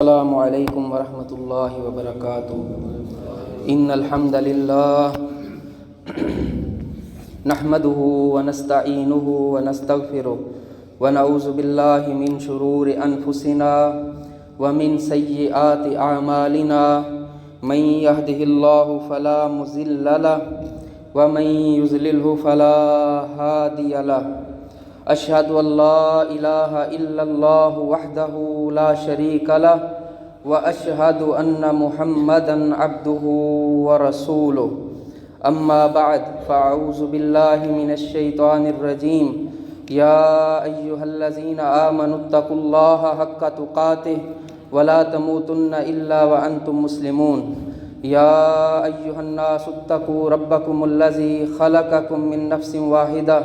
السلام علیکم ورحمۃ اللہ وبرکاتہ ان الحمد للہ نحمده ونستعینه ونستغفره ونعوذ باللہ من شرور انفسنا ومن سیئات اعمالنا من يهده اللہ فلا مضل له ومن يضلل فلا هادی له اشہد ان لا الہ الا اللہ وحدہ لا شریک لہ واشہد ان محمدا عبدہ ورسولہ اما بعد فاعوذ باللہ من الشیطان الرجیم یا ایہا الذین آمنوا اتقوا اللہ حق تقاتہ ولا تموتن الا وانتم مسلمون یا ایہا الناس اتقوا ربکم الذی خلقکم من نفس واحدہ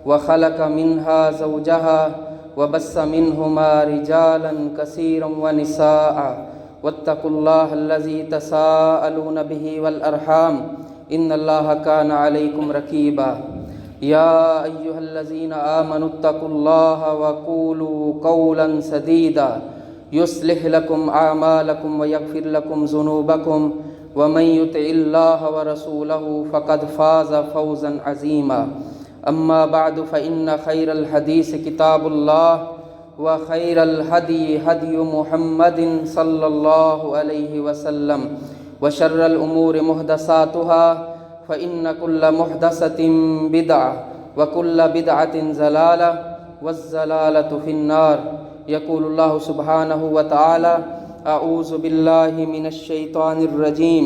وخلق منها زوجها وبث منهما رجالا كثيرا ونساء واتقوا الله الذي تساءلون به والأرحام إن الله كان عليكم رقيبا يا أيها الذين آمنوا اتقوا الله وقولوا قولا سديدا يصلح لكم أعمالكم ويغفر لكم ذنوبكم ومن يطع الله ورسوله فقد فاز فوزا عظيما اما بعد فإن خير الحديث كتاب الله وخير الهدي هدي محمد صلى الله عليه وسلم وشر الأمور محدثاتها فإن كل محدثة بدعة وكل بدعة ضلالة والضلالة في النار يقول الله سبحانه وتعالى أعوذ بالله من الشيطان الرجيم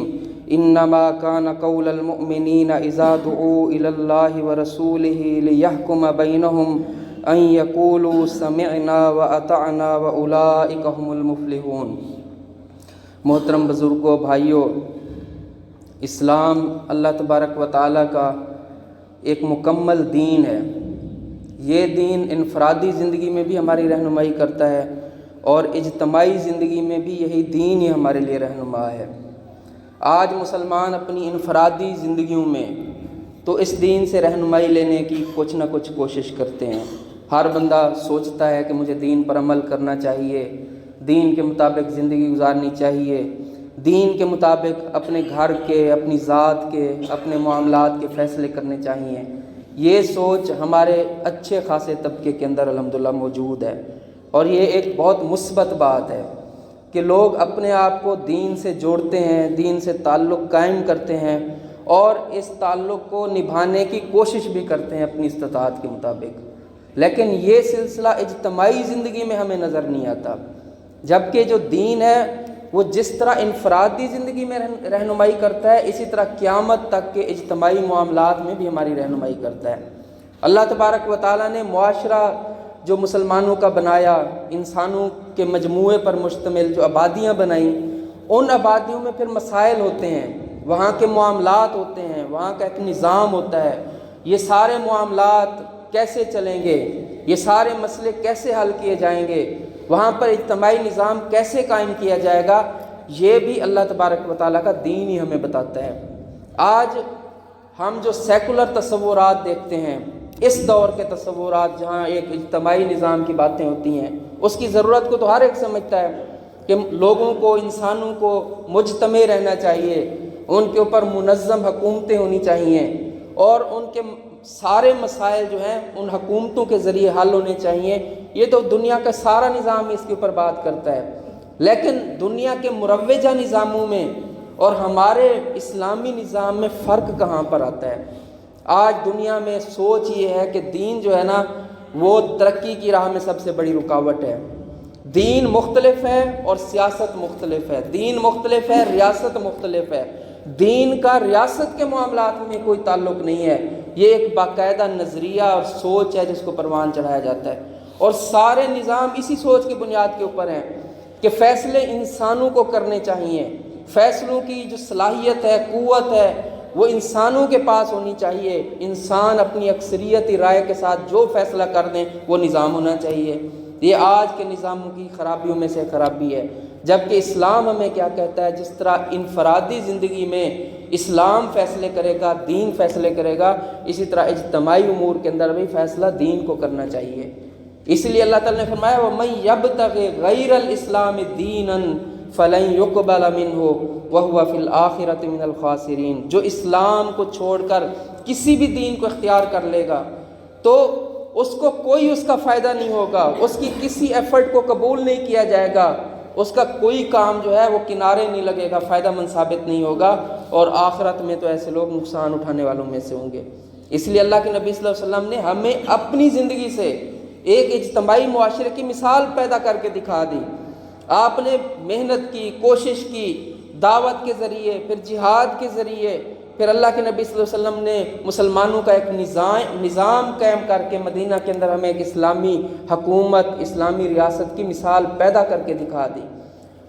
انما كان قول المؤمنین اذا دعوا الى اللہ ورسولہ لیحکم بینہم ان یقولوا سمعنا واطعنا واولئک هم المفلحون۔ محترم بزرگوں، بھائیوں، اسلام اللہ تبارک و تعالیٰ کا ایک مکمل دین ہے۔ یہ دین انفرادی زندگی میں بھی ہماری رہنمائی کرتا ہے اور اجتماعی زندگی میں بھی یہی دین ہی ہمارے لیے رہنما ہے۔ آج مسلمان اپنی انفرادی زندگیوں میں تو اس دین سے رہنمائی لینے کی کچھ نہ کچھ کوشش کرتے ہیں۔ ہر بندہ سوچتا ہے کہ مجھے دین پر عمل کرنا چاہیے، دین کے مطابق زندگی گزارنی چاہیے، دین کے مطابق اپنے گھر کے، اپنی ذات کے، اپنے معاملات کے فیصلے کرنے چاہیے۔ یہ سوچ ہمارے اچھے خاصے طبقے کے اندر الحمدللہ موجود ہے، اور یہ ایک بہت مثبت بات ہے کہ لوگ اپنے آپ کو دین سے جوڑتے ہیں، دین سے تعلق قائم کرتے ہیں اور اس تعلق کو نبھانے کی کوشش بھی کرتے ہیں اپنی استطاعت کے مطابق، لیکن یہ سلسلہ اجتماعی زندگی میں ہمیں نظر نہیں آتا۔ جبکہ جو دین ہے وہ جس طرح انفرادی زندگی میں رہنمائی کرتا ہے، اسی طرح قیامت تک کے اجتماعی معاملات میں بھی ہماری رہنمائی کرتا ہے۔ اللہ تبارک و تعالیٰ نے معاشرہ جو مسلمانوں کا بنایا، انسانوں کے مجموعے پر مشتمل جو آبادیاں بنائیں، ان آبادیوں میں پھر مسائل ہوتے ہیں، وہاں کے معاملات ہوتے ہیں، وہاں کا ایک نظام ہوتا ہے۔ یہ سارے معاملات کیسے چلیں گے، یہ سارے مسئلے کیسے حل کیے جائیں گے، وہاں پر اجتماعی نظام کیسے قائم کیا جائے گا، یہ بھی اللہ تبارک و تعالیٰ کا دین ہی ہمیں بتاتا ہے۔ آج ہم جو سیکولر تصورات دیکھتے ہیں، اس دور کے تصورات جہاں ایک اجتماعی نظام کی باتیں ہوتی ہیں، اس کی ضرورت کو تو ہر ایک سمجھتا ہے کہ لوگوں کو، انسانوں کو مجتمع رہنا چاہیے، ان کے اوپر منظم حکومتیں ہونی چاہیے اور ان کے سارے مسائل جو ہیں ان حکومتوں کے ذریعے حل ہونے چاہیے۔ یہ تو دنیا کا سارا نظام اس کے اوپر بات کرتا ہے، لیکن دنیا کے مروجہ نظاموں میں اور ہمارے اسلامی نظام میں فرق کہاں پر آتا ہے؟ آج دنیا میں سوچ یہ ہے کہ دین جو ہے نا وہ ترقی کی راہ میں سب سے بڑی رکاوٹ ہے۔ دین مختلف ہے اور سیاست مختلف ہے، دین مختلف ہے، ریاست مختلف ہے۔ دین کا ریاست کے معاملات میں کوئی تعلق نہیں ہے، یہ ایک باقاعدہ نظریہ اور سوچ ہے جس کو پروان چڑھایا جاتا ہے، اور سارے نظام اسی سوچ کی بنیاد کے اوپر ہیں کہ فیصلے انسانوں کو کرنے چاہیے، فیصلوں کی جو صلاحیت ہے، قوت ہے، وہ انسانوں کے پاس ہونی چاہیے۔ انسان اپنی اکثریتی رائے کے ساتھ جو فیصلہ کر دیں وہ نظام ہونا چاہیے۔ یہ آج کے نظاموں کی خرابیوں میں سے خرابی ہے، جبکہ اسلام ہمیں کیا کہتا ہے؟ جس طرح انفرادی زندگی میں اسلام فیصلے کرے گا، دین فیصلے کرے گا، اسی طرح اجتماعی امور کے اندر بھی فیصلہ دین کو کرنا چاہیے۔ اس لیے اللہ تعالیٰ نے فرمایا وَمَن يَبْتَغِ غَيْرَ الْإِسْلَامِ دِينًا فَلَن يُقْبَلَ مِنْهُ وَهُوَ فِي الْآخِرَةِ مِنَ الْخَاسِرِينَ، جو اسلام کو چھوڑ کر کسی بھی دین کو اختیار کر لے گا تو اس کو کوئی اس کا فائدہ نہیں ہوگا، اس کی کسی ایفرٹ کو قبول نہیں کیا جائے گا، اس کا کوئی کام جو ہے وہ کنارے نہیں لگے گا، فائدہ مند ثابت نہیں ہوگا، اور آخرت میں تو ایسے لوگ نقصان اٹھانے والوں میں سے ہوں گے۔ اس لیے اللہ کے نبی صلی اللہ علیہ وسلم نے ہمیں اپنی زندگی سے ایک اجتماعی معاشرے کی مثال پیدا کر کے دکھا دی۔ آپ نے محنت کی، کوشش کی، دعوت کے ذریعے، پھر جہاد کے ذریعے، پھر اللہ کے نبی صلی اللہ علیہ وسلم نے مسلمانوں کا ایک نظام قائم کر کے مدینہ کے اندر ہمیں ایک اسلامی حکومت، اسلامی ریاست کی مثال پیدا کر کے دکھا دی،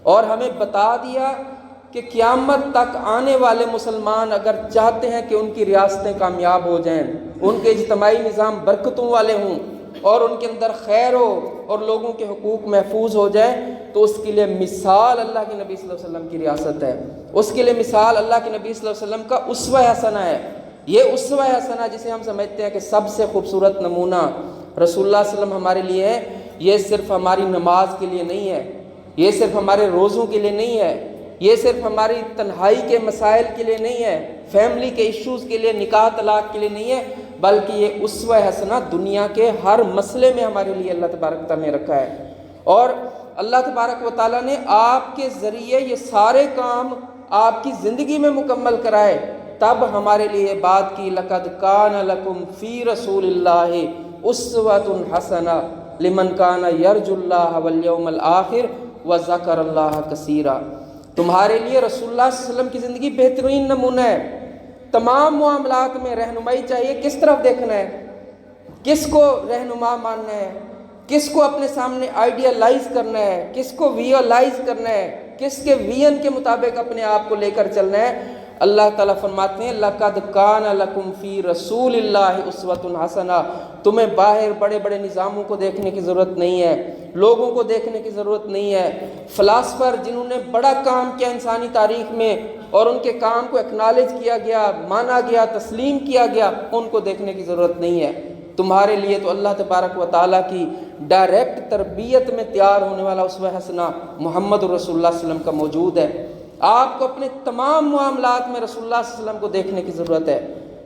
اور ہمیں بتا دیا کہ قیامت تک آنے والے مسلمان اگر چاہتے ہیں کہ ان کی ریاستیں کامیاب ہو جائیں، ان کے اجتماعی نظام برکتوں والے ہوں اور ان کے اندر خیر ہو اور لوگوں کے حقوق محفوظ ہو جائیں، تو اس کے لیے مثال اللہ کے نبی صلی اللہ علیہ وسلم کی ریاست ہے، اس کے لیے مثال اللہ کے نبی صلی اللہ علیہ وسلم کا اسوہ حسنہ ہے۔ یہ اسوہ حسنہ جسے ہم سمجھتے ہیں کہ سب سے خوبصورت نمونہ رسول اللہ صلی اللہ علیہ وسلم ہمارے لیے ہے، یہ صرف ہماری نماز کے لیے نہیں ہے، یہ صرف ہمارے روزوں کے لیے نہیں ہے، یہ صرف ہماری تنہائی کے مسائل کے لیے نہیں ہے، فیملی کے ایشوز کے لیے، نکاح طلاق کے لیے نہیں ہے، بلکہ یہ اسوہ حسنہ دنیا کے ہر مسئلے میں ہمارے لیے اللہ تبارک و تعالیٰ نے رکھا ہے، اور اللہ تبارک و تعالیٰ نے آپ کے ذریعے یہ سارے کام آپ کی زندگی میں مکمل کرائے، تب ہمارے لیے بات کی لَقَدْ كَانَ لَكُمْ فِي رَسُولِ اللَّهِ أُسْوَةٌ حَسَنَةٌ لِمَنْ كَانَ يَرْجُو اللَّهَ وَالْيَوْمَ الْآخِرَ وَذَكَرَ اللَّهَ كَثِيرًا۔ تمہارے لیے رسول اللہ صلی اللہ علیہ وسلم کی زندگی بہترین نمونہ ہے۔ تمام معاملات میں رہنمائی چاہیے، کس طرف دیکھنا ہے، کس کو رہنما ماننا ہے، کس کو اپنے سامنے آئیڈیالائز کرنا ہے، کس کو ویئلائز کرنا ہے، کس کے ویژن کے مطابق اپنے آپ کو لے کر چلنا ہے۔ اللہ تعالیٰ فرماتے ہیں لَقَدْ كَانَ لَكُمْ فِي رَسُولِ اللَّهِ أُسْوَةٌ حَسَنَةٌ، تمہیں باہر بڑے بڑے نظاموں کو دیکھنے کی ضرورت نہیں ہے، لوگوں کو دیکھنے کی ضرورت نہیں ہے، فلاسفر جنہوں نے بڑا کام کیا انسانی تاریخ میں اور ان کے کام کو اکنالج کیا گیا، مانا گیا، تسلیم کیا گیا، ان کو دیکھنے کی ضرورت نہیں ہے۔ تمہارے لیے تو اللہ تبارک و تعالیٰ کی ڈائریکٹ تربیت میں تیار ہونے والا اسوہ حسنہ محمد رسول اللہ صلی اللہ علیہ وسلم کا موجود ہے۔ آپ کو اپنے تمام معاملات میں رسول اللہ صلی اللہ علیہ وسلم کو دیکھنے کی ضرورت ہے۔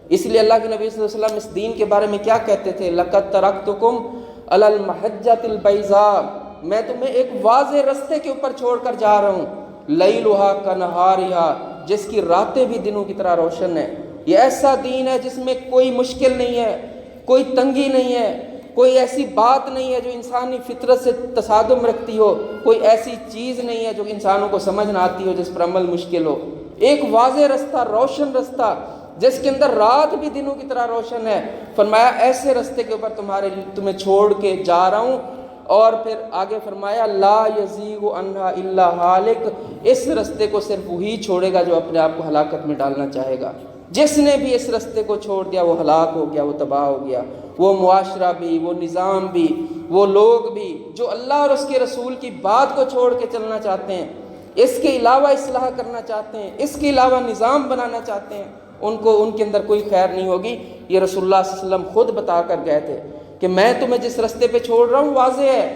اس لیے اللہ کے نبی صلی اللہ علیہ وسلم اس دین کے بارے میں کیا کہتے تھے؟ لَقَدْ تَرَكْتُكُمْ عَلَى الْمَحَجَّةِ الْبَيْضَاءِ، میں تمہیں ایک واضح رستے کے اوپر چھوڑ کر جا رہا ہوں، لَيْلُهَا كَنَهَارِهَا، جس کی راتیں بھی دنوں کی طرح روشن ہے۔ یہ ایسا دین ہے جس میں کوئی مشکل نہیں ہے، کوئی تنگی نہیں ہے، کوئی ایسی بات نہیں ہے جو انسانی فطرت سے تصادم رکھتی ہو، کوئی ایسی چیز نہیں ہے جو انسانوں کو سمجھ نہ آتی ہو، جس پر عمل مشکل ہو۔ ایک واضح رستہ، روشن رستہ، جس کے اندر رات بھی دنوں کی طرح روشن ہے۔ فرمایا ایسے رستے کے اوپر تمہیں چھوڑ کے جا رہا ہوں، اور پھر آگے فرمایا لا یزیغ عنہا الا ہالک، اس رستے کو صرف وہی چھوڑے گا جو اپنے آپ کو ہلاکت میں ڈالنا چاہے گا۔ جس نے بھی اس رستے کو چھوڑ دیا وہ ہلاک ہو گیا، وہ تباہ ہو گیا، وہ معاشرہ بھی، وہ نظام بھی، وہ لوگ بھی جو اللہ اور اس کے رسول کی بات کو چھوڑ کے چلنا چاہتے ہیں، اس کے علاوہ اصلاح کرنا چاہتے ہیں، اس کے علاوہ نظام بنانا چاہتے ہیں، ان کے اندر کوئی خیر نہیں ہوگی۔ یہ رسول اللہ صلی اللہ علیہ وسلم خود بتا کر گئے تھے کہ میں تمہیں جس رستے پہ چھوڑ رہا ہوں واضح ہے،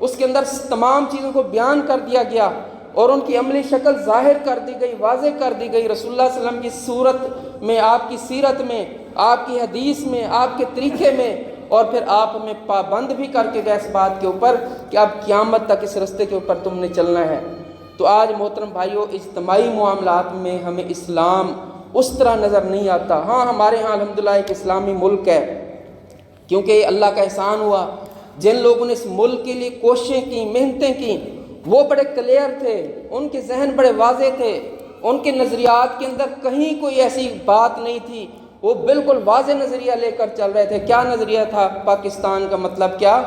اس کے اندر تمام چیزوں کو بیان کر دیا گیا اور ان کی عملی شکل ظاہر کر دی گئی، واضح کر دی گئی۔ رسول اللہ صلی اللہ علیہ وسلم کی صورت میں، آپ کی سیرت میں، آپ کی حدیث میں، آپ کے طریقے میں، اور پھر آپ ہمیں پابند بھی کر کے گئے اس بات کے اوپر کہ اب قیامت تک اس رستے کے اوپر تم نے چلنا ہے۔ تو آج محترم بھائیوں، اجتماعی معاملات میں ہمیں اسلام اس طرح نظر نہیں آتا۔ ہاں ہمارے ہاں الحمدللہ ایک اسلامی ملک ہے، کیونکہ یہ اللہ کا احسان ہوا۔ جن لوگوں نے اس ملک کے لیے کوششیں کی، محنتیں کی، وہ بڑے کلیئر تھے، ان کے ذہن بڑے واضح تھے، ان کے نظریات کے اندر کہیں کوئی ایسی بات نہیں تھی، وہ بالکل واضح نظریہ لے کر چل رہے تھے۔ کیا نظریہ تھا؟ پاکستان کا مطلب کیا؟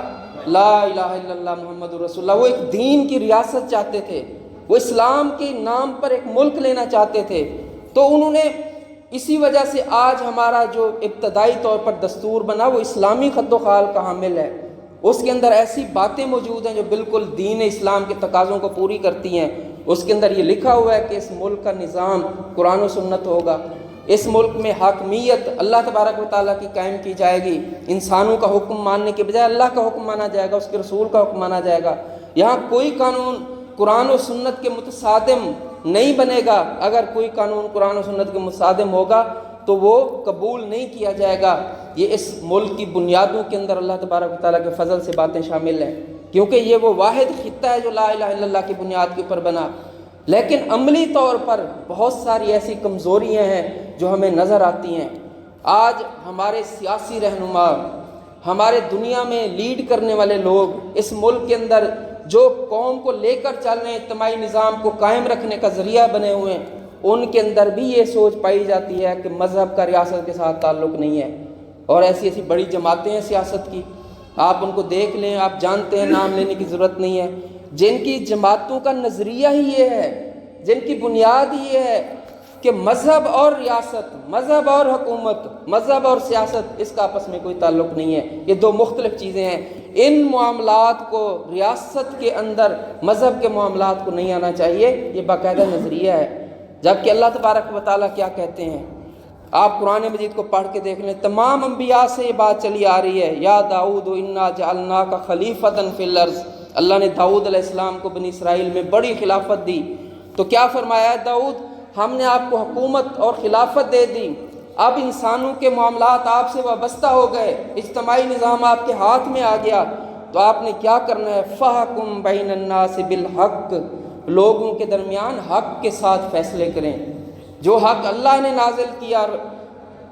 لا الہ الا اللہ محمد رسول اللہ۔ وہ ایک دین کی ریاست چاہتے تھے، وہ اسلام کے نام پر ایک ملک لینا چاہتے تھے۔ تو انہوں نے اسی وجہ سے آج ہمارا جو ابتدائی طور پر دستور بنا وہ اسلامی خط و خال کا حامل ہے۔ اس کے اندر ایسی باتیں موجود ہیں جو بالکل دین اسلام کے تقاضوں کو پوری کرتی ہیں۔ اس کے اندر یہ لکھا ہوا ہے کہ اس ملک کا نظام قرآن و سنت ہوگا، اس ملک میں حاکمیت اللہ تبارک و تعالیٰ کی قائم کی جائے گی، انسانوں کا حکم ماننے کے بجائے اللہ کا حکم مانا جائے گا، اس کے رسول کا حکم مانا جائے گا۔ یہاں کوئی قانون قرآن و سنت کے متصادم نہیں بنے گا۔ اگر کوئی قانون قرآن و سنت کے متصادم ہوگا تو وہ قبول نہیں کیا جائے گا۔ یہ اس ملک کی بنیادوں کے اندر اللہ تبارک و تعالیٰ کے فضل سے باتیں شامل ہیں، کیونکہ یہ وہ واحد خطہ ہے جو لا الہ الا اللہ کی بنیاد کے اوپر بنا۔ لیکن عملی طور پر بہت ساری ایسی کمزوریاں ہیں جو ہمیں نظر آتی ہیں۔ آج ہمارے سیاسی رہنما، ہمارے دنیا میں لیڈ کرنے والے لوگ اس ملک کے اندر جو قوم کو لے کر چل رہے ہیں، اجتماعی نظام کو قائم رکھنے کا ذریعہ بنے ہوئے ہیں، ان کے اندر بھی یہ سوچ پائی جاتی ہے کہ مذہب کا ریاست کے ساتھ تعلق نہیں ہے۔ اور ایسی ایسی بڑی جماعتیں ہیں سیاست کی، آپ ان کو دیکھ لیں، آپ جانتے ہیں، نام لینے کی ضرورت نہیں ہے، جن کی جماعتوں کا نظریہ ہی یہ ہے، جن کی بنیاد ہی یہ ہے کہ مذہب اور ریاست، مذہب اور حکومت، مذہب اور سیاست، اس کا آپس میں کوئی تعلق نہیں ہے، یہ دو مختلف چیزیں ہیں۔ ان معاملات کو ریاست کے اندر مذہب کے معاملات کو نہیں آنا چاہیے، یہ باقاعدہ نظریہ ہے۔ جبکہ اللہ تبارک و تعالیٰ کیا کہتے ہیں، آپ قرآن مجید کو پڑھ کے دیکھ لیں، تمام انبیاء سے یہ بات چلی آ رہی ہے، یا داؤد انا جعلناک خلیفۃ فی الارض۔ اللہ نے داؤد علیہ السلام کو بنی اسرائیل میں بڑی خلافت دی، تو کیا فرمایا ہے داؤد، ہم نے آپ کو حکومت اور خلافت دے دی، اب انسانوں کے معاملات آپ سے وابستہ ہو گئے، اجتماعی نظام آپ کے ہاتھ میں آ گیا، تو آپ نے کیا کرنا ہے، فَحْكُمْ بَيْنَ النَّاسِ بِالْحَقِّ، لوگوں کے درمیان حق کے ساتھ فیصلے کریں، جو حق اللہ نے نازل کیا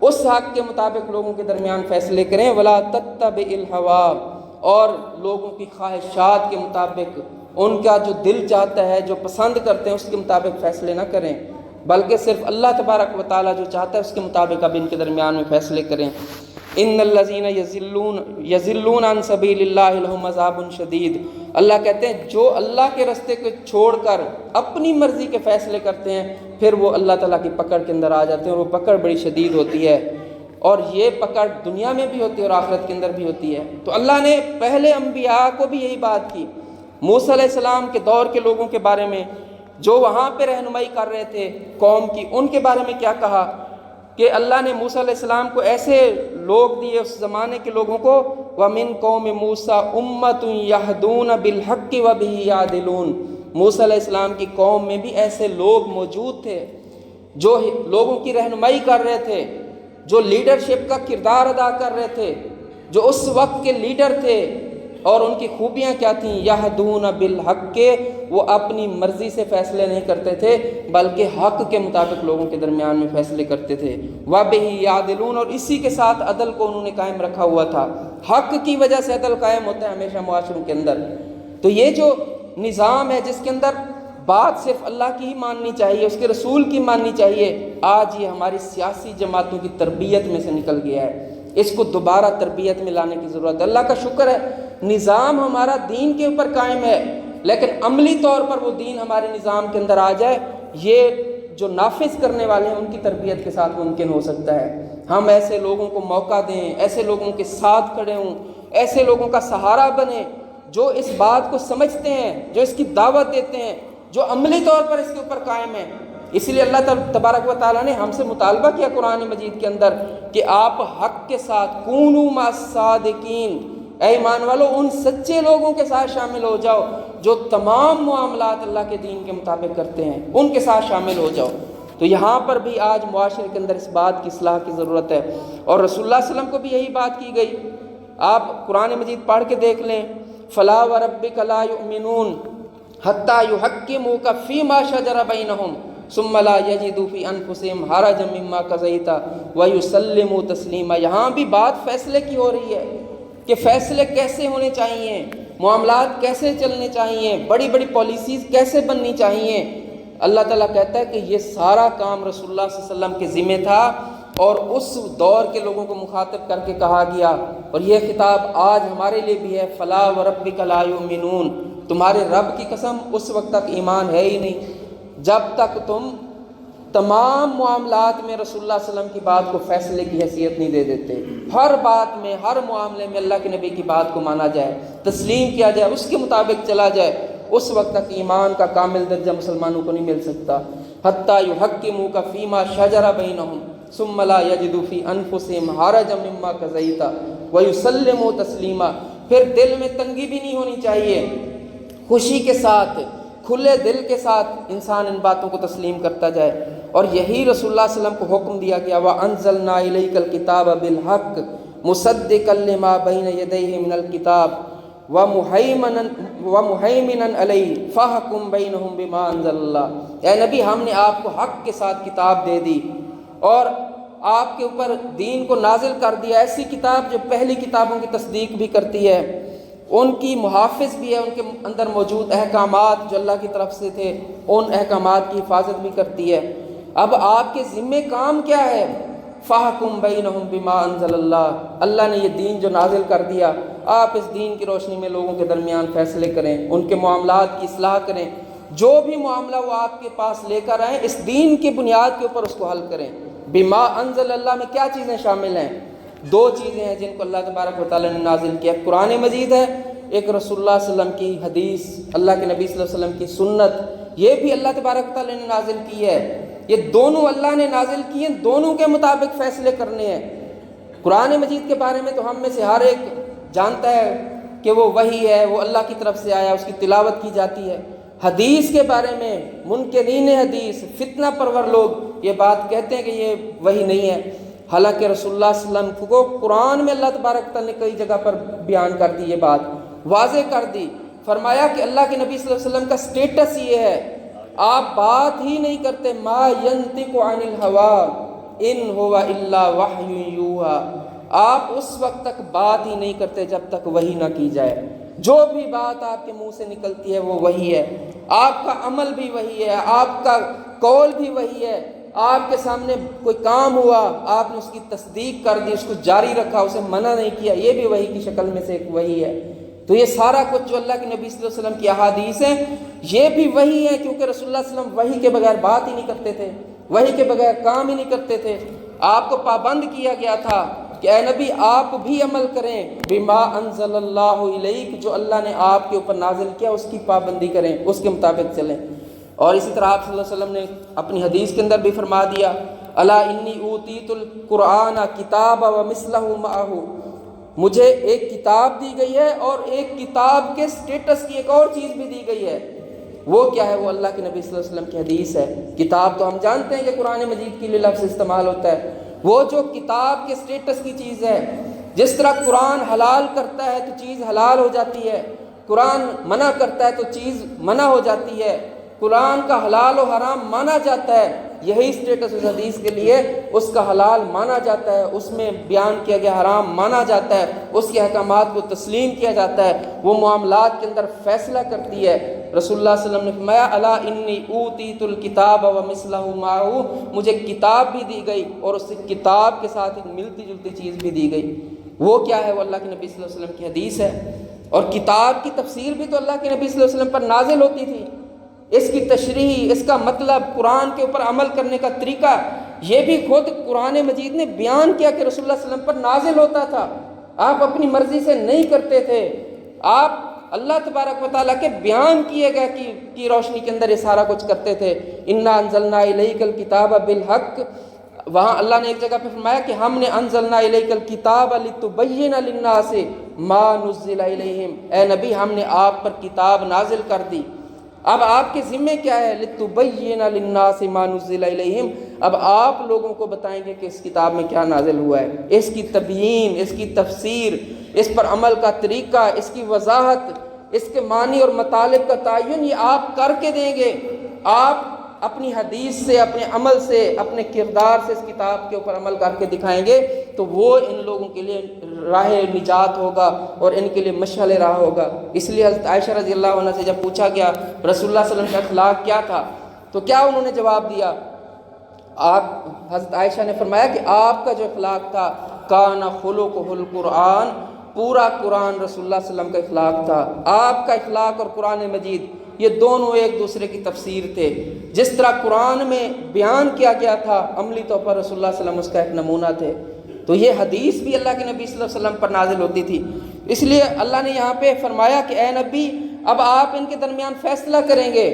اس حق کے مطابق لوگوں کے درمیان فیصلے کریں، وَلَا تَتَّبِعِ الْهَوَىٰ، اور لوگوں کی خواہشات کے مطابق، ان کا جو دل چاہتا ہے، جو پسند کرتے ہیں، اس کے مطابق فیصلے نہ کریں، بلکہ صرف اللہ تبارک و تعالیٰ جو چاہتا ہے اس کے مطابق اب ان کے درمیان میں فیصلے کریں۔ ان الذین یضلون عن سبیل اللہ لہم عذاب شدید، اللہ کہتے ہیں جو اللہ کے راستے کو چھوڑ کر اپنی مرضی کے فیصلے کرتے ہیں، پھر وہ اللہ تعالیٰ کی پکڑ کے اندر آ جاتے ہیں، اور وہ پکڑ بڑی شدید ہوتی ہے، اور یہ پکڑ دنیا میں بھی ہوتی ہے اور آخرت کے اندر بھی ہوتی ہے۔ تو اللہ نے پہلے انبیاء کو بھی یہی بات کی، موسیٰ علیہ السلام کے دور کے لوگوں کے بارے میں جو وہاں پہ رہنمائی کر رہے تھے قوم کی، ان کے بارے میں کیا کہا کہ اللہ نے موسیٰ علیہ السلام کو ایسے لوگ دیے اس زمانے کے لوگوں کو، وَمِن قَوْمِ مُوسَىٰ أُمَّةٌ يَهْدُونَ بِالْحَقِّ وَبِهِ يَعْدِلُونَ، موسیٰ علیہ السلام کی قوم میں بھی ایسے لوگ موجود تھے جو لوگوں کی رہنمائی کر رہے تھے، جو لیڈرشپ کا کردار ادا کر رہے تھے، جو اس وقت کے لیڈر تھے، اور ان کی خوبیاں کیا تھیں، یہدون بالحق، وہ اپنی مرضی سے فیصلے نہیں کرتے تھے بلکہ حق کے مطابق لوگوں کے درمیان میں فیصلے کرتے تھے، وَبِهِ يَعْدِلُونَ، اور اسی کے ساتھ عدل کو انہوں نے قائم رکھا ہوا تھا۔ حق کی وجہ سے عدل قائم ہوتا ہے ہمیشہ معاشروں کے اندر۔ تو یہ جو نظام ہے جس کے اندر بات صرف اللہ کی ہی ماننی چاہیے، اس کے رسول کی ماننی چاہیے، آج یہ ہماری سیاسی جماعتوں کی تربیت میں سے نکل گیا ہے، اس کو دوبارہ تربیت میں لانے کی ضرورت ہے۔ اللہ کا شکر ہے نظام ہمارا دین کے اوپر قائم ہے، لیکن عملی طور پر وہ دین ہمارے نظام کے اندر آ جائے، یہ جو نافذ کرنے والے ہیں ان کی تربیت کے ساتھ ممکن ہو سکتا ہے۔ ہم ایسے لوگوں کو موقع دیں، ایسے لوگوں کے ساتھ کھڑے ہوں، ایسے لوگوں کا سہارا بنیں جو اس بات کو سمجھتے ہیں، جو اس کی دعوت دیتے ہیں، جو عملی طور پر اس کے اوپر قائم ہیں۔ اس لیے اللہ تبارک و تعالیٰ نے ہم سے مطالبہ کیا قرآن مجید کے اندر کہ آپ حق کے ساتھ کونوا مع الصادقین، اے ایمان والو ان سچے لوگوں کے ساتھ شامل ہو جاؤ جو تمام معاملات اللہ کے دین کے مطابق کرتے ہیں، ان کے ساتھ شامل ہو جاؤ۔ تو یہاں پر بھی آج معاشرے کے اندر اس بات کی اصلاح کی ضرورت ہے، اور رسول اللہ صلی اللہ علیہ وسلم کو بھی یہی بات کی گئی۔ آپ قرآن مجید پڑھ کے دیکھ لیں، فَلَا وَرَبِّكَ لَا يُؤْمِنُونَ حَتَّىٰ يُحَكِّمُوكَ فِي مَا شَجَرَ بَيْنَهُمْ ثُمَّ لَا يَجِدُوا فِي أَنفُسِهِمْ حَرَجًا مِّمَّا قَضَيْتَ وَيُسَلِّمُوا تَسْلِيمًا۔ یہاں بھی بات فیصلے کی ہو رہی ہے کہ فیصلے کیسے ہونے چاہیے، معاملات کیسے چلنے چاہیے، بڑی بڑی پالیسیز کیسے بننی چاہیے۔ اللہ تعالیٰ کہتا ہے کہ یہ سارا کام رسول اللہ صلی اللہ علیہ وسلم کے ذمہ تھا، اور اس دور کے لوگوں کو مخاطب کر کے کہا گیا، اور یہ خطاب آج ہمارے لیے بھی ہے، فَلَا وَرَبِّكَ لَا يُؤْمِنُونَ، تمہارے رب کی قسم اس وقت تک ایمان ہے ہی نہیں جب تک تم تمام معاملات میں رسول اللہ صلی اللہ علیہ وسلم کی بات کو فیصلے کی حیثیت نہیں دے دیتے۔ ہر بات میں، ہر معاملے میں اللہ کے نبی کی بات کو مانا جائے، تسلیم کیا جائے، اس کے مطابق چلا جائے، اس وقت تک ایمان کا کامل درجہ مسلمانوں کو نہیں مل سکتا۔ حتیٰ یحکموک فیما شجر بینہم، ثم لا یجدوا فی انفسہم حرجا مما قضیت ویسلموا تسلیما. پھر دل میں تنگی بھی نہیں ہونی چاہیے، خوشی کے ساتھ کھلے دل کے ساتھ انسان ان باتوں کو تسلیم کرتا جائے. اور یہی رسول اللہ صلی اللہ علیہ وسلم کو حکم دیا گیا وَأَنزَلْنَا إِلَيْكَ الْكِتَابَ بِالْحَقِّ مُصَدِّقًا لِمَا بَيْنَ يَدَيْهِ مِنَ الْكِتَابِ وَمُهَيْمِنًا عَلَيْهِ فَاحْكُم بَيْنَهُم بِمَا أَنزَلَ اللَّهُ. اے نبی، ہم نے آپ کو حق کے ساتھ کتاب دے دی اور آپ کے اوپر دین کو نازل کر دیا، ایسی کتاب جو پہلی کتابوں کی تصدیق بھی کرتی ہے، ان کی محافظ بھی ہے، ان کے اندر موجود احکامات جو اللہ کی طرف سے تھے ان احکامات کی حفاظت بھی کرتی ہے. اب آپ کے ذمہ کام کیا ہے؟ فَاحْكُم بَيْنَهُم بِمَا أَنزَلَ اللَّهُ. اللہ نے یہ دین جو نازل کر دیا، آپ اس دین کی روشنی میں لوگوں کے درمیان فیصلے کریں، ان کے معاملات کی اصلاح کریں، جو بھی معاملہ وہ آپ کے پاس لے کر آئیں اس دین کی بنیاد کے اوپر اس کو حل کریں. بما انزل اللہ میں کیا چیزیں شامل ہیں؟ دو چیزیں ہیں جن کو اللہ تبارک و تعالیٰ نے نازل کیا، قرآن مجید ہے، ایک رسول اللہ صلی اللہ علیہ وسلم کی حدیث، اللہ کے نبی صلی اللہ علیہ وسلم کی سنت، یہ بھی اللہ تبارک و تعالیٰ نے نازل کی ہے. یہ دونوں اللہ نے نازل کی ہیں، دونوں کے مطابق فیصلے کرنے ہیں. قرآن مجید کے بارے میں تو ہم میں سے ہر ایک جانتا ہے کہ وہ وحی ہے، وہ اللہ کی طرف سے آیا، اس کی تلاوت کی جاتی ہے. حدیث کے بارے میں منکرین حدیث، فتنہ پرور لوگ یہ بات کہتے ہیں کہ یہ وحی نہیں ہے، حالانکہ رسول اللہ صلی اللہ علیہ وسلم کو قرآن میں اللہ تبارک تعالیٰ نے کئی جگہ پر بیان کر دی، یہ بات واضح کر دی. فرمایا کہ اللہ کے نبی صلی اللہ علیہ وسلم کا سٹیٹس یہ ہے، آپ بات ہی نہیں کرتے، ما ینطق عن الہوا ان هو الا وحی یوحی. آپ اس وقت تک بات ہی نہیں کرتے جب تک وحی نہ کی جائے. جو بھی بات آپ کے منہ سے نکلتی ہے وہ وحی ہے، آپ کا عمل بھی وحی ہے، آپ کا قول بھی وحی ہے. آپ کے سامنے کوئی کام ہوا، آپ نے اس کی تصدیق کر دی، اس کو جاری رکھا، اسے منع نہیں کیا، یہ بھی وحی کی شکل میں سے ایک وحی ہے. تو یہ سارا کچھ جو اللہ کے نبی صلی اللہ علیہ وسلم کی احادیث ہیں یہ بھی وحی ہے، کیونکہ رسول اللہ صلی اللہ علیہ وسلم وحی کے بغیر بات ہی نہیں کرتے تھے، وحی کے بغیر کام ہی نہیں کرتے تھے. آپ کو پابند کیا گیا تھا کہ اے نبی آپ بھی عمل کریں بما انزل اللہ الیک، جو اللہ نے آپ کے اوپر نازل کیا اس کی پابندی کریں، اس کے مطابق چلیں. اور اسی طرح آپ صلی اللہ علیہ وسلم نے اپنی حدیث کے اندر بھی فرما دیا الا انی اوتیت القرآن کتابا ومثلہ معہ، مجھے ایک کتاب دی گئی ہے اور ایک کتاب کے سٹیٹس کی ایک اور چیز بھی دی گئی ہے. وہ کیا ہے؟ وہ اللہ کے نبی صلی اللہ علیہ وسلم کی حدیث ہے. کتاب تو ہم جانتے ہیں کہ قرآن مجید کے لیے لفظ استعمال ہوتا ہے، وہ جو کتاب کے سٹیٹس کی چیز ہے. جس طرح قرآن حلال کرتا ہے تو چیز حلال ہو جاتی ہے، قرآن منع کرتا ہے تو چیز منع ہو جاتی ہے، قرآن کا حلال و حرام مانا جاتا ہے، یہی سٹیٹس اس حدیث کے لیے، اس کا حلال مانا جاتا ہے، اس میں بیان کیا گیا حرام مانا جاتا ہے، اس کے احکامات کو تسلیم کیا جاتا ہے، وہ معاملات کے اندر فیصلہ کرتی ہے. رسول اللہ صلی اللہ علیہ وسلم نے فرمایا الا انی اوتیت الکتاب ومثلہ معہ، مجھے کتاب بھی دی گئی اور اس کتاب کے ساتھ ایک ملتی جلتی چیز بھی دی گئی. وہ کیا ہے؟ وہ اللہ کے نبی صلی اللہ علیہ وسلم کی حدیث ہے. اور کتاب کی تفسیر بھی تو اللہ کے نبی صلی اللہ علیہ وسلم پر نازل ہوتی تھی، اس کی تشریح، اس کا مطلب، قرآن کے اوپر عمل کرنے کا طریقہ، یہ بھی خود قرآن مجید نے بیان کیا کہ رسول اللہ صلی اللہ علیہ وسلم پر نازل ہوتا تھا. آپ اپنی مرضی سے نہیں کرتے تھے، آپ اللہ تبارک و تعالیٰ کے بیان کیے گئے کی روشنی کے اندر یہ سارا کچھ کرتے تھے. انا انزلنا الیک الکتاب بالحق، وہاں اللہ نے ایک جگہ پہ فرمایا کہ ہم نے انزلنا الیک الکتاب لتبین للناس ما نزل الیہم، اے نبی ہم نے آپ پر کتاب نازل کر دی. اب آپ کے ذمہ کیا ہے؟ لتبین للناس ما نزل الیہم، اب آپ لوگوں کو بتائیں گے کہ اس کتاب میں کیا نازل ہوا ہے، اس کی تبیین، اس کی تفسیر، اس پر عمل کا طریقہ، اس کی وضاحت، اس کے معنی اور مطالب کا تعین یہ آپ کر کے دیں گے. آپ اپنی حدیث سے، اپنے عمل سے، اپنے کردار سے اس کتاب کے اوپر عمل کر کے دکھائیں گے تو وہ ان لوگوں کے لیے راہ نجات ہوگا اور ان کے لیے مشعل راہ ہوگا. اس لیے حضرت عائشہ رضی اللہ عنہ سے جب پوچھا گیا رسول اللہ صلی اللہ علیہ وسلم کا اخلاق کیا تھا تو کیا انہوں نے جواب دیا؟ حضرت عائشہ نے فرمایا کہ آپ کا جو اخلاق تھا کان خلقہ القرآن، پورا قرآن رسول اللہ صلی اللہ علیہ وسلم کا اخلاق تھا. آپ کا اخلاق اور قرآن مجید یہ دونوں ایک دوسرے کی تفسیر تھے. جس طرح قرآن میں بیان کیا گیا تھا عملی طور پر رسول اللہ صلی اللہ علیہ وسلم اس کا ایک نمونہ تھے. تو یہ حدیث بھی اللہ کے نبی صلی اللہ علیہ وسلم پر نازل ہوتی تھی. اس لیے اللہ نے یہاں پہ فرمایا کہ اے نبی اب آپ ان کے درمیان فیصلہ کریں گے.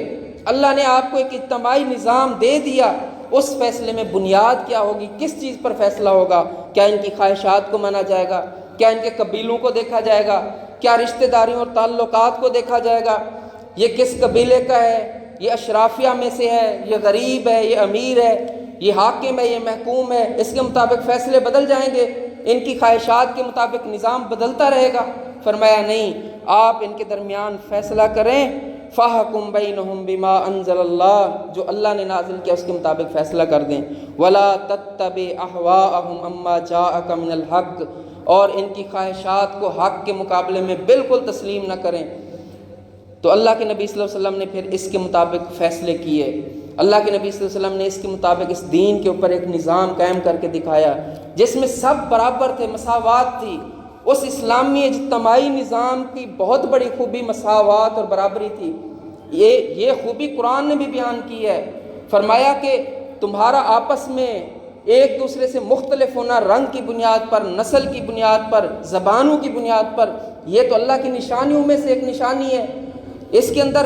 اللہ نے آپ کو ایک اجتماعی نظام دے دیا اس فیصلے میں بنیاد کیا ہوگی، کس چیز پر فیصلہ ہوگا؟ کیا ان کی خواہشات کو مانا جائے گا؟ کیا ان کے قبیلوں کو دیکھا جائے گا؟ کیا رشتہ داریوں اور تعلقات کو دیکھا جائے گا؟ یہ کس قبیلے کا ہے، یہ اشرافیہ میں سے ہے، یہ غریب ہے، یہ امیر ہے، یہ حاکم ہے، یہ محکوم ہے، اس کے مطابق فیصلے بدل جائیں گے؟ ان کی خواہشات کے مطابق نظام بدلتا رہے گا؟ فرمایا نہیں، آپ ان کے درمیان فیصلہ کریں، فَحْكُمْ بَيْنَهُمْ بِمَا أَنزَلَ اللَّهُ، جو اللہ نے نازل کیا اس کے مطابق فیصلہ کر دیں، وَلَا تَتَّبِعْ أَهْوَاءَهُمْ أَمَّا جَاءَكَ مِنَ الْحَقِّ، اور ان کی خواہشات کو حق کے مقابلے میں بالکل تسلیم نہ کریں۔ تو اللہ کے نبی صلی اللہ علیہ وسلم نے پھر اس کے مطابق فیصلے کیے، اللہ کے نبی صلی اللہ علیہ وسلم نے اس کے مطابق اس دین کے اوپر ایک نظام قائم کر کے دکھایا جس میں سب برابر تھے، مساوات تھی۔ اس اسلامی اجتماعی نظام کی بہت بڑی خوبی مساوات اور برابری تھی۔ یہ خوبی قرآن نے بھی بیان کی ہے، فرمایا کہ تمہارا آپس میں ایک دوسرے سے مختلف ہونا، رنگ کی بنیاد پر، نسل کی بنیاد پر، زبانوں کی بنیاد پر، یہ تو اللہ کی نشانیوں میں سے ایک نشانی ہے۔ اس کے اندر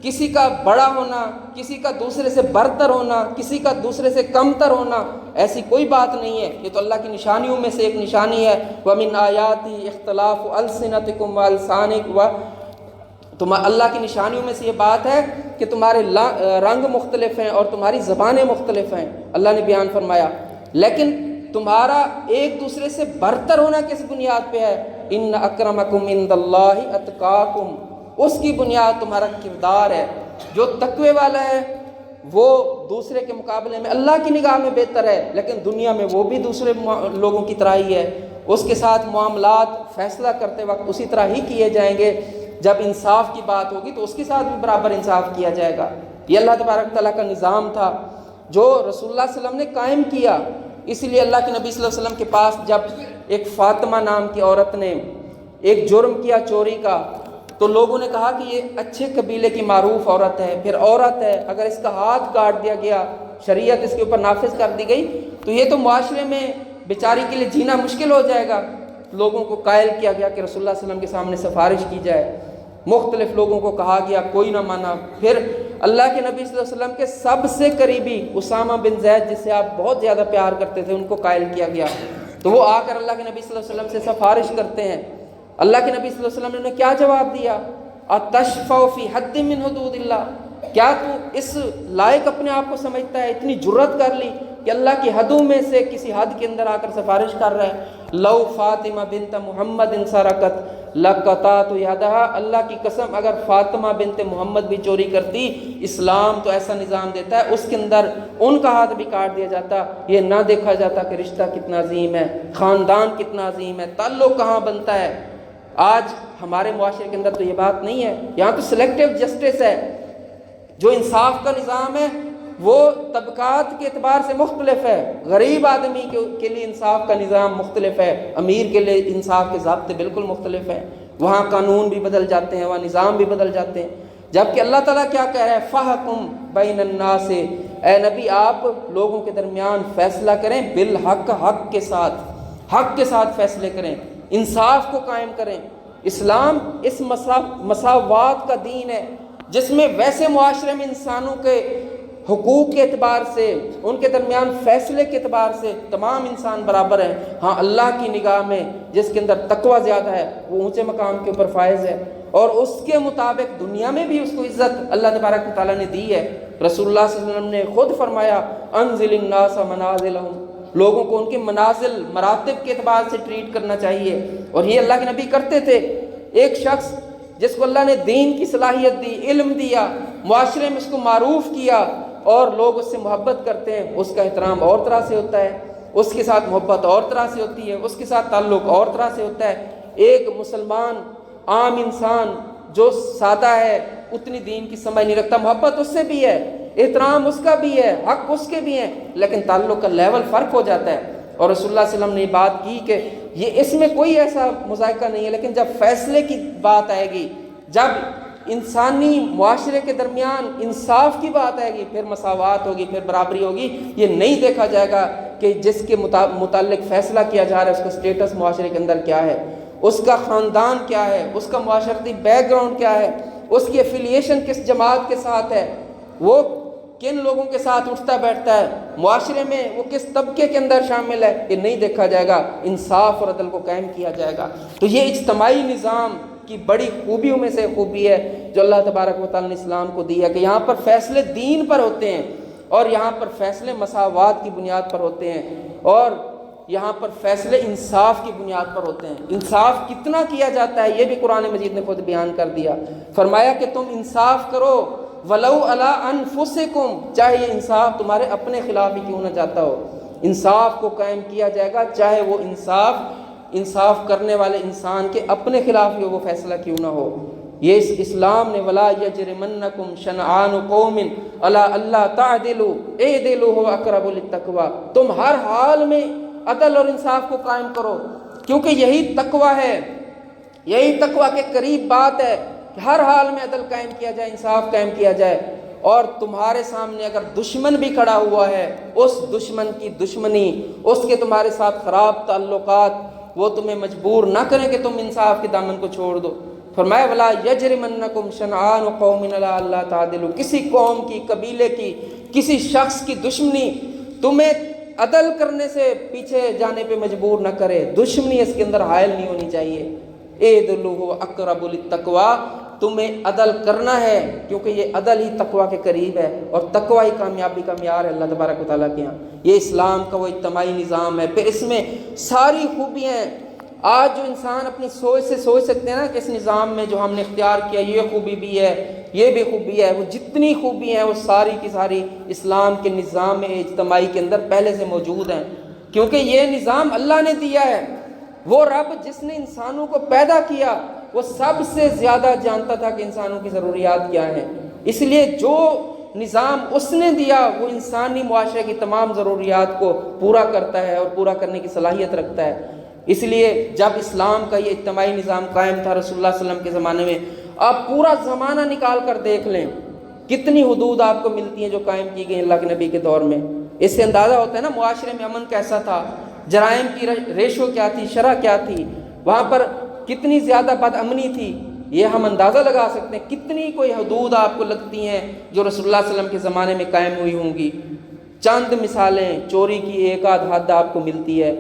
کسی کا بڑا ہونا، کسی کا دوسرے سے برتر ہونا، کسی کا دوسرے سے کمتر ہونا، ایسی کوئی بات نہیں ہے، یہ تو اللہ کی نشانیوں میں سے ایک نشانی ہے۔ وَمِنْ آيَاتِهِ اخْتِلَافُ أَلْسِنَتِكُمْ وَأَلْسَانِكُمْ، اللہ کی نشانیوں میں سے یہ بات ہے کہ تمہارے رنگ مختلف ہیں اور تمہاری زبانیں مختلف ہیں، اللہ نے بیان فرمایا، لیکن تمہارا ایک دوسرے سے برتر ہونا کس بنیاد پہ ہے؟ إِنَّ أَكْرَمَكُمْ عِنْدَ اللَّهِ أَتْقَاكُمْ، اس کی بنیاد تمہارا کردار ہے۔ جو تقوی والا ہے وہ دوسرے کے مقابلے میں اللہ کی نگاہ میں بہتر ہے، لیکن دنیا میں وہ بھی دوسرے لوگوں کی طرح ہی ہے، اس کے ساتھ معاملات فیصلہ کرتے وقت اسی طرح ہی کیے جائیں گے۔ جب انصاف کی بات ہوگی تو اس کے ساتھ بھی برابر انصاف کیا جائے گا۔ یہ اللہ تبارک تعالیٰ کا نظام تھا جو رسول اللہ صلی اللہ علیہ وسلم نے قائم کیا۔ اسی لیے اللہ کے نبی صلی اللہ علیہ وسلم کے پاس جب ایک فاطمہ نام کی عورت نے ایک جرم کیا چوری کا، تو لوگوں نے کہا کہ یہ اچھے قبیلے کی معروف عورت ہے، پھر عورت ہے، اگر اس کا ہاتھ کاٹ دیا گیا، شریعت اس کے اوپر نافذ کر دی گئی تو یہ تو معاشرے میں بیچاری کے لیے جینا مشکل ہو جائے گا۔ لوگوں کو قائل کیا گیا کہ رسول اللہ صلی اللہ علیہ وسلم کے سامنے سفارش کی جائے، مختلف لوگوں کو کہا گیا، کوئی نہ مانا۔ پھر اللہ کے نبی صلی اللہ علیہ وسلم کے سب سے قریبی اسامہ بن زید، جس سے آپ بہت زیادہ پیار کرتے تھے، ان کو قائل کیا گیا، تو وہ آ کر اللہ کے نبی صلی اللہ علیہ وسلم سے سفارش کرتے ہیں۔ اللہ کے نبی صلی اللہ علیہ وسلم نے انہیں کیا جواب دیا؟ اتشفع فی حد من حدود اللہ، کیا تو اس لائق اپنے آپ کو سمجھتا ہے؟ اتنی جرت کر لی کہ اللہ کی حدوں میں سے کسی حد کے اندر آ کر سفارش کر رہا ہے۔ لو فاطمہ بنت محمد سرقت لقطعت یدہا، اللہ کی قسم اگر فاطمہ بنت محمد بھی چوری کرتی، اسلام تو ایسا نظام دیتا ہے اس کے اندر ان کا ہاتھ بھی کاٹ دیا جاتا۔ یہ نہ دیکھا جاتا کہ رشتہ کتنا عظیم ہے، خاندان کتنا عظیم ہے، تعلق کہاں بنتا ہے۔ آج ہمارے معاشرے کے اندر تو یہ بات نہیں ہے، یہاں تو سلیکٹیو جسٹس ہے۔ جو انصاف کا نظام ہے وہ طبقات کے اعتبار سے مختلف ہے، غریب آدمی کے لیے انصاف کا نظام مختلف ہے، امیر کے لیے انصاف کے ضابطے بالکل مختلف ہیں، وہاں قانون بھی بدل جاتے ہیں، وہاں نظام بھی بدل جاتے ہیں۔ جبکہ اللہ تعالیٰ کیا کہہ رہا ہے؟ فَحْكُمْ بَيْنَ النَّاسِ، اے نبی آپ لوگوں کے درمیان فیصلہ کریں، بالحق، حق کے ساتھ فیصلے کریں، انصاف کو قائم کریں۔ اسلام اس مساوات کا دین ہے جس میں ویسے معاشرے میں انسانوں کے حقوق کے اعتبار سے، ان کے درمیان فیصلے کے اعتبار سے تمام انسان برابر ہیں۔ ہاں اللہ کی نگاہ میں جس کے اندر تقوی زیادہ ہے وہ اونچے مقام کے اوپر فائز ہے، اور اس کے مطابق دنیا میں بھی اس کو عزت اللہ تبارک و تعالیٰ نے دی ہے۔ رسول اللہ صلی اللہ علیہ وسلم نے خود فرمایا انزل الناس منازلہم، لوگوں کو ان کے منازل مراتب کے اعتبار سے ٹریٹ کرنا چاہیے، اور یہ اللہ کے نبی کرتے تھے۔ ایک شخص جس کو اللہ نے دین کی صلاحیت دی، علم دیا، معاشرے میں اس کو معروف کیا اور لوگ اس سے محبت کرتے ہیں، اس کا احترام اور طرح سے ہوتا ہے، اس کے ساتھ محبت اور طرح سے ہوتی ہے، اس کے ساتھ تعلق اور طرح سے ہوتا ہے۔ ایک مسلمان عام انسان جو سادہ ہے، اتنی دین کی سمجھ نہیں رکھتا، محبت اس سے بھی ہے، احترام اس کا بھی ہے، حق اس کے بھی ہیں، لیکن تعلق کا لیول فرق ہو جاتا ہے۔ اور رسول اللہ صلی اللہ علیہ وسلم نے یہ بات کی کہ یہ اس میں کوئی ایسا مذائقہ نہیں ہے، لیکن جب فیصلے کی بات آئے گی، جب انسانی معاشرے کے درمیان انصاف کی بات آئے گی، پھر مساوات ہوگی، پھر برابری ہوگی۔ یہ نہیں دیکھا جائے گا کہ جس کے متعلق فیصلہ کیا جا رہا ہے اس کا سٹیٹس معاشرے کے اندر کیا ہے، اس کا خاندان کیا ہے، اس کا معاشرتی بیک گراؤنڈ کیا ہے، اس کی ایفیلیشن کس جماعت کے ساتھ ہے۔ وہ کن لوگوں کے ساتھ اٹھتا بیٹھتا ہے، معاشرے میں وہ کس طبقے کے اندر شامل ہے، یہ نہیں دیکھا جائے گا، انصاف اور عدل کو قائم کیا جائے گا۔ تو یہ اجتماعی نظام کی بڑی خوبیوں میں سے خوبی ہے جو اللہ تبارک و تعالیٰ نے اسلام کو دی ہے کہ یہاں پر فیصلے دین پر ہوتے ہیں، اور یہاں پر فیصلے مساوات کی بنیاد پر ہوتے ہیں، اور یہاں پر فیصلے انصاف کی بنیاد پر ہوتے ہیں۔ انصاف کتنا کیا جاتا ہے یہ بھی قرآن مجید نے خود بیان کر دیا، فرمایا کہ تم انصاف کرو وَلَوْ عَلَىٰ أَنفُسِكُمْ، چاہے یہ انصاف تمہارے اپنے خلاف ہی کیوں نہ جاتا ہو، انصاف کو قائم کیا جائے گا، چاہے وہ انصاف کرنے والے انسان کے اپنے خلاف ہی وہ فیصلہ کیوں نہ ہو۔ یہ اسلام نے وَلَا يَجْرِمَنَّكُمْ شَنْآنُ قَوْمٍ عَلَىٰ أَلَّا تَعْدِلُوا اعْدِلُوا هُوَ أَقْرَبُ لِلتَّقْوَىٰ، تم ہر حال میں عدل اور انصاف کو قائم کرو، کیونکہ یہی تقویٰ ہے، یہی تقویٰ کے قریب بات ہے کہ ہر حال میں عدل قائم کیا جائے، انصاف قائم کیا جائے۔ اور تمہارے سامنے اگر دشمن بھی کھڑا ہوا ہے، اس دشمن کی دشمنی، اس کے تمہارے ساتھ خراب تعلقات، وہ تمہیں مجبور نہ کریں کہ تم انصاف کے دامن کو چھوڑ دو۔ فرمایا وَلَا يَجْرِمَنَّكُمْ شَنْآنُ قَوْمٍ عَلَىٰ أَلَّا تَعْدِلُوا، کسی قوم کی، قبیلے کی، کسی شخص کی دشمنی تمہیں عدل کرنے سے پیچھے جانے پہ مجبور نہ کرے، دشمنی اس کے اندر حائل نہیں ہونی چاہیے۔ اعْدِلُوا هُوَ أَقْرَبُ لِلتَّقْوَىٰ، تمہیں عدل کرنا ہے کیونکہ یہ عدل ہی تقویٰ کے قریب ہے، اور تقویٰ ہی کامیابی کا معیار ہے اللہ تبارک و تعالیٰ کے یہاں۔ یہ اسلام کا وہ اجتماعی نظام ہے، پھر اس میں ساری خوبیاں ہیں۔ آج جو انسان اپنی سوچ سے سوچ سکتے ہیں نا کہ اس نظام میں جو ہم نے اختیار کیا یہ خوبی بھی ہے، یہ بھی خوبی ہے، وہ جتنی خوبی ہیں وہ ساری کی ساری اسلام کے نظام اجتماعی کے اندر پہلے سے موجود ہیں، کیونکہ یہ نظام اللہ نے دیا ہے۔ وہ رب جس نے انسانوں کو پیدا کیا وہ سب سے زیادہ جانتا تھا کہ انسانوں کی ضروریات کیا ہیں، اس لیے جو نظام اس نے دیا وہ انسانی معاشرے کی تمام ضروریات کو پورا کرتا ہے اور پورا کرنے کی صلاحیت رکھتا ہے۔ اس لیے جب اسلام کا یہ اجتماعی نظام قائم تھا رسول اللہ صلی اللہ علیہ وسلم کے زمانے میں، آپ پورا زمانہ نکال کر دیکھ لیں کتنی حدود آپ کو ملتی ہیں جو قائم کی گئی اللہ کے نبی کے دور میں۔ اس سے اندازہ ہوتا ہے نا معاشرے میں امن کیسا تھا، جرائم کی ریشو کیا تھی، شرح کیا تھی، وہاں پر کتنی زیادہ بد امنی تھی، یہ ہم اندازہ لگا سکتے ہیں۔ کتنی کوئی حدود آپ کو لگتی ہیں جو رسول اللہ صلی اللہ علیہ وسلم کے زمانے میں قائم ہوئی ہوں گی۔ چند مثالیں، چوری کی ایک آدھ حد آپ کو ملتی ہے،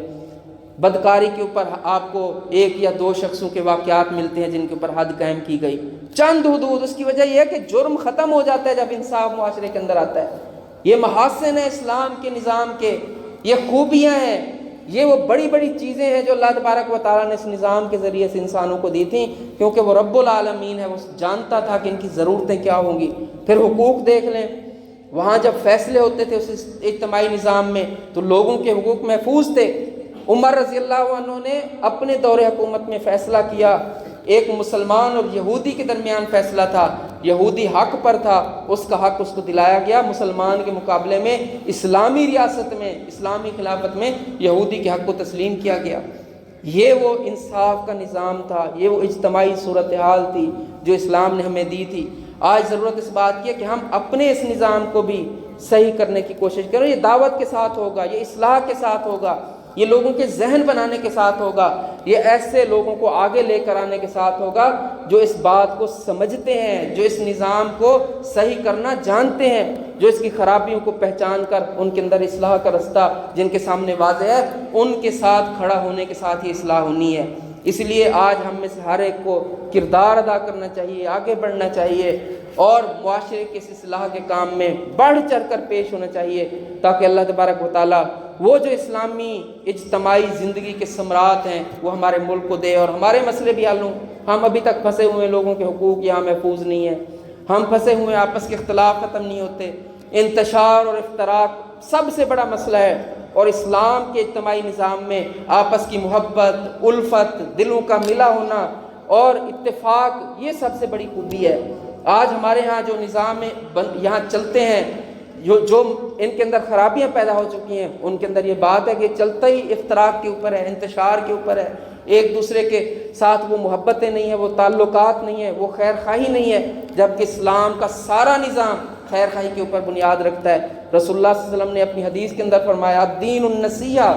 بدکاری کے اوپر آپ کو ایک یا دو شخصوں کے واقعات ملتے ہیں جن کے اوپر حد قائم کی گئی، چند حدود۔ اس کی وجہ یہ ہے کہ جرم ختم ہو جاتا ہے جب انصاف معاشرے کے اندر آتا ہے۔ یہ محاسن ہے اسلام کے نظام کے، یہ خوبیاں ہیں، یہ وہ بڑی بڑی چیزیں ہیں جو اللہ تبارک و تعالیٰ نے اس نظام کے ذریعے سے انسانوں کو دی تھیں، کیونکہ وہ رب العالمین ہے، وہ جانتا تھا کہ ان کی ضرورتیں کیا ہوں گی۔ پھر حقوق دیکھ لیں، وہاں جب فیصلے ہوتے تھے اس اجتماعی نظام میں تو لوگوں کے حقوق محفوظ تھے۔ عمر رضی اللہ عنہ نے اپنے دور حکومت میں فیصلہ کیا، ایک مسلمان اور یہودی کے درمیان فیصلہ تھا، یہودی حق پر تھا، اس کا حق اس کو دلایا گیا، مسلمان کے مقابلے میں اسلامی ریاست میں، اسلامی خلافت میں یہودی کے حق کو تسلیم کیا گیا۔ یہ وہ انصاف کا نظام تھا، یہ وہ اجتماعی صورتحال تھی جو اسلام نے ہمیں دی تھی۔ آج ضرورت اس بات کی ہے کہ ہم اپنے اس نظام کو بھی صحیح کرنے کی کوشش کریں۔ یہ دعوت کے ساتھ ہوگا، یہ اصلاح کے ساتھ ہوگا، یہ لوگوں کے ذہن بنانے کے ساتھ ہوگا، یہ ایسے لوگوں کو آگے لے کر آنے کے ساتھ ہوگا جو اس بات کو سمجھتے ہیں، جو اس نظام کو صحیح کرنا جانتے ہیں، جو اس کی خرابیوں کو پہچان کر ان کے اندر اصلاح کا رستہ جن کے سامنے واضح ہے ان کے ساتھ کھڑا ہونے کے ساتھ یہ اصلاح ہونی ہے۔ اس لیے آج ہم میں سے ہر ایک کو کردار ادا کرنا چاہیے، آگے بڑھنا چاہیے اور معاشرے کے اس اصلاح کے کام میں بڑھ چڑھ کر پیش ہونا چاہیے، تاکہ اللہ تبارک و تعالیٰ وہ جو اسلامی اجتماعی زندگی کے ثمرات ہیں وہ ہمارے ملک کو دے اور ہمارے مسئلے بھی حل ہوں۔ ہم ابھی تک پھنسے ہوئے لوگوں کے حقوق یہاں محفوظ نہیں ہیں، ہم پھنسے ہوئے، آپس کے اختلاف ختم نہیں ہوتے، انتشار اور افتراق سب سے بڑا مسئلہ ہے، اور اسلام کے اجتماعی نظام میں آپس کی محبت، الفت، دلوں کا ملا ہونا اور اتفاق یہ سب سے بڑی خوبی ہے۔ آج ہمارے ہاں جو نظام یہاں چلتے ہیں، جو ان کے اندر خرابیاں پیدا ہو چکی ہیں، ان کے اندر یہ بات ہے کہ چلتا ہی افتراق کے اوپر ہے، انتشار کے اوپر ہے، ایک دوسرے کے ساتھ وہ محبتیں نہیں ہیں، وہ تعلقات نہیں ہیں، وہ خیر خواہی نہیں ہے، جبکہ اسلام کا سارا نظام خیر خواہی کے اوپر بنیاد رکھتا ہے۔ رسول اللہ صلی اللہ علیہ وسلم نے اپنی حدیث کے اندر فرمایا الدین النصیحہ،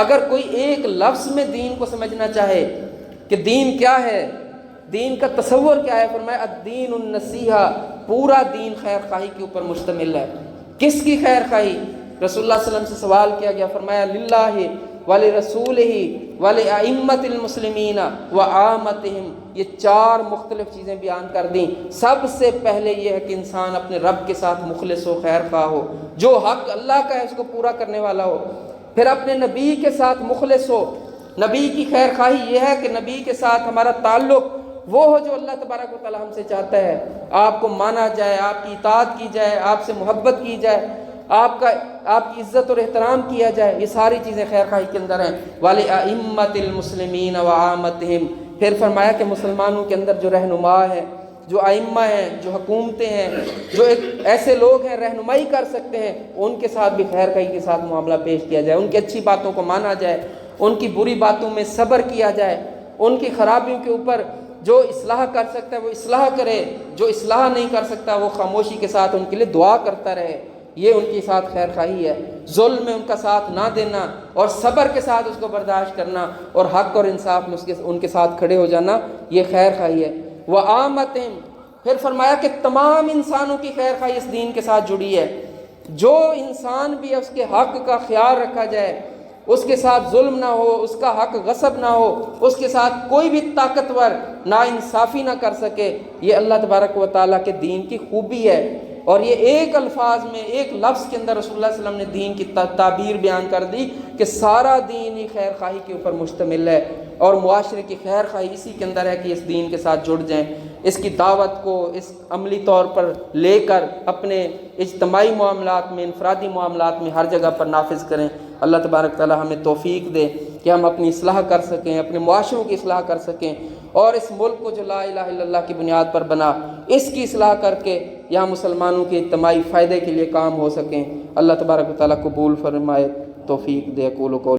اگر کوئی ایک لفظ میں دین کو سمجھنا چاہے کہ دین کیا ہے، دین کا تصور کیا ہے، فرمایا الدین النصیحہ، پورا دین خیر خواہی کے اوپر مشتمل ہے۔ کس کی خیر خواہی؟ رسول اللہ صلی اللہ علیہ وسلم سے سوال کیا گیا، فرمایا للہ ولرسولہ ولائمۃ المسلمین وعامتہم، یہ 4 مختلف چیزیں بیان کر دیں۔ سب سے پہلے یہ ہے کہ انسان اپنے رب کے ساتھ مخلص ہو، خیر خواہ ہو، جو حق اللہ کا ہے اس کو پورا کرنے والا ہو۔ پھر اپنے نبی کے ساتھ مخلص ہو، نبی کی خیر خواہی یہ ہے کہ نبی کے ساتھ ہمارا تعلق وہ ہو جو اللہ تبارک و تعالی ہم سے چاہتا ہے، آپ کو مانا جائے، آپ کی اطاعت کی جائے، آپ سے محبت کی جائے، آپ کی عزت اور احترام کیا جائے، یہ ساری چیزیں خیر خواہی کے اندر ہیں۔ وَلِأَئِمَّةِ الْمُسْلِمِينَ وَعَامَتِهِمْ، پھر فرمایا کہ مسلمانوں کے اندر جو رہنما ہیں، جو ائمہ ہیں، جو حکومتیں ہیں، جو ایک ایسے لوگ ہیں رہنمائی کر سکتے ہیں، ان کے ساتھ بھی خیر خواہی کے ساتھ معاملہ پیش کیا جائے، ان کی اچھی باتوں کو مانا جائے، ان کی بری باتوں میں صبر کیا جائے، ان کی خرابیوں کے اوپر جو اصلاح کر سکتا ہے وہ اصلاح کرے، جو اصلاح نہیں کر سکتا وہ خاموشی کے ساتھ ان کے لیے دعا کرتا رہے، یہ ان کے ساتھ خیر خواہی ہے۔ ظلم میں ان کا ساتھ نہ دینا اور صبر کے ساتھ اس کو برداشت کرنا اور حق اور انصاف میں ان کے ساتھ کھڑے ہو جانا، یہ خیر خواہی ہے۔ وَعَامَتِهِمْ، پھر فرمایا کہ تمام انسانوں کی خیر خواہی اس دین کے ساتھ جڑی ہے، جو انسان بھی ہے اس کے حق کا خیال رکھا جائے، اس کے ساتھ ظلم نہ ہو، اس کا حق غصب نہ ہو، اس کے ساتھ کوئی بھی طاقتور ناانصافی نہ کر سکے، یہ اللہ تبارک و تعالیٰ کے دین کی خوبی ہے۔ اور یہ ایک الفاظ میں، ایک لفظ کے اندر رسول اللہ صلی اللہ علیہ وسلم نے دین کی تعبیر بیان کر دی کہ سارا دین ہی خیر خواہی کے اوپر مشتمل ہے، اور معاشرے کی خیر خواہی اسی کے اندر ہے کہ اس دین کے ساتھ جڑ جائیں، اس کی دعوت کو اس عملی طور پر لے کر اپنے اجتماعی معاملات میں، انفرادی معاملات میں ہر جگہ پر نافذ کریں۔ اللہ تبارک تعالی ہمیں توفیق دے کہ ہم اپنی اصلاح کر سکیں، اپنے معاشروں کی اصلاح کر سکیں، اور اس ملک کو جو لا الہ الا اللہ کی بنیاد پر بنا اس کی اصلاح کر کے یہاں مسلمانوں کے اجتماعی فائدے کے لیے کام ہو سکیں۔ اللہ تبارک و تعالی قبول فرمائے، توفیق دے۔ اقول قولی